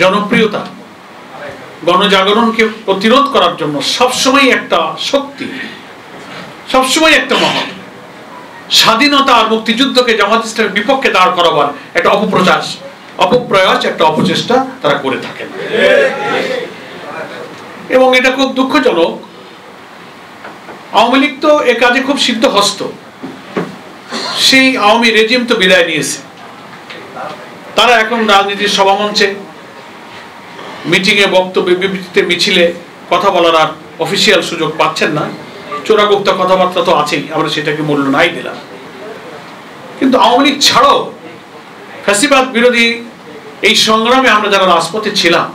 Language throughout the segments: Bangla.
জনপ্রিয়তা, গণজাগরণকে প্রতিরোধ করার জন্য সবসময় একটা শক্তি, সবসময় একটা মহল স্বাধীনতা আর মুক্তিযুদ্ধকে জামাত ইসলামের বিপক্ষে দাঁড় করাবার একটা অপপ্রয়াস, একটা অপচেষ্টা তারা করে থাকেন। এবং এটা খুব দুঃখজনক, আওয়ামী লীগ তো এ কাজে খুব সিদ্ধহস্ত। সেই আওয়ামী রেজিম তো বিদায় নিয়েছে, তারা এখন রাজনীতির সভামঞ্চে, মিটিংয়ে, বক্তব্যে, বিবৃতিতে, মিছিলে কথা বলার আর অফিসিয়াল সুযোগ পাচ্ছেন না। চোরাগুপ্তা কথাবার্তা তো আছেই, আমরা সেটাকে মূল্য নাই দিলাম। কিন্তু আওয়ামী লীগ ছাড়াও ফ্যাসিবাদ বিরোধী এই সংগ্রামে আমরা যারা রাজপথে ছিলাম,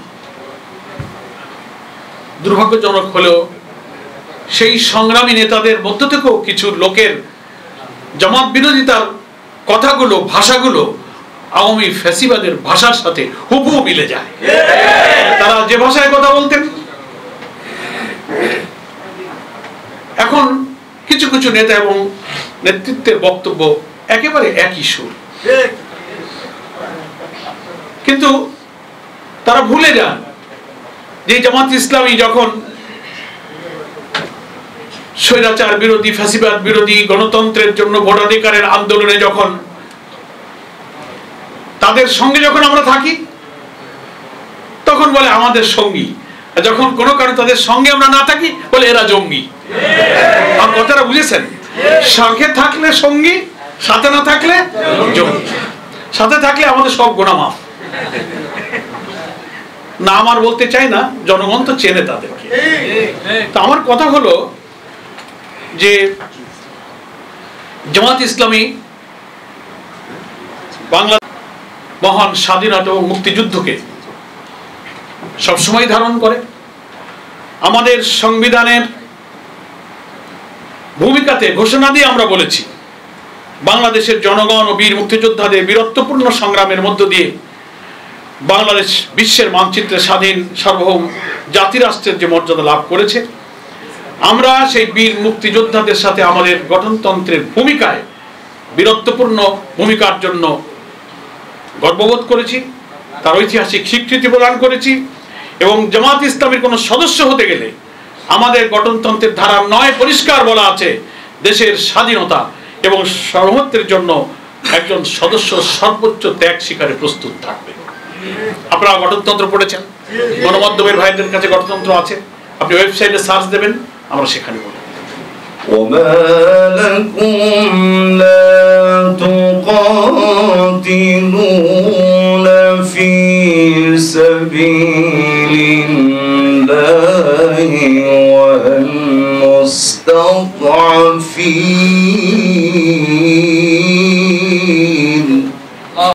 দুর্ভাগ্যজনক হলেও সেই সংগ্রামী নেতাদের মধ্য থেকেও কিছু লোকের জামাত বিরোধিতার কথাগুলো, ভাষাগুলো আওয়ামী ফ্যাসিবাদের ভাষার সাথে হুবহু মিলে যায়। তারা যে ভাষায় কথা বলতেন, এখন কিছু কিছু নেতা এবং নেতৃত্বের বক্তব্য একেবারে একই সুর। কিন্তু তারা ভুলে যান যে জামাত ইসলামী যখন স্বৈরাচার বিরোধী, ফ্যাসিবাদ বিরোধী, গণতন্ত্রের জন্য ভোটাধিকারের আন্দোলনে যখন তাদের সঙ্গে যখন আমরা থাকি, তখন বলে আমাদের সঙ্গী। যখন কোনো কারণে তাদের সঙ্গে আমরা না থাকি, বলে এরা জঙ্গি। আমার কথাটা বুঝেছেন? সঙ্গে থাকলে সঙ্গী, সাথে না থাকলে জঙ্গি। সাথে থাকলে আমাদের সব গুনাহ মাফ। না আমার বলতে চাই না, জনগণ তো চেনে তাদেরকে। তো আমার কথা হলো যে জামাত ইসলামী বাংলা মহান স্বাধীনতা ও মুক্তিযুদ্ধকে সবসময় ধারণ করে। আমাদের সংবিধানের ভূমিকাতে ঘোষণা দিয়ে আমরা বলেছি, বাংলাদেশের জনগণ ও বীর মুক্তিযোদ্ধাদের বীরত্বপূর্ণ সংগ্রামের মধ্য দিয়ে বাংলাদেশ বিশ্বের মানচিত্রে স্বাধীন সার্বভৌম জাতিরাষ্ট্রের যে মর্যাদা লাভ করেছে, আমরা সেই বীর মুক্তিযোদ্ধাদের সাথে আমাদের গঠনতন্ত্রের ভূমিকায়, বীরত্বপূর্ণ ভূমিকার জন্য গর্ববোধ করেছি, তার ঐতিহাসিক স্বীকৃতি প্রদান করেছি। এবং জামাত ইসলামের কোনো সদস্য হতে গেলে আমাদের গঠনতন্ত্রের ধারা 9 পরিষ্কার বলা আছে, দেশের স্বাধীনতা এবং সার্বভৌমত্বের জন্য একজন সদস্য সর্বোচ্চ ত্যাগ স্বীকারে প্রস্তুত থাকবে। আপনারা গঠনতন্ত্র পড়েছেন, গণমাধ্যমের ভাইদের কাছে গঠনতন্ত্র আছে, আপনি ওয়েবসাইটে সার্চ দেবেন, আমরা সেখানে বলি। وما لكم لا تقاتلون في سبيل الله والمستضعفين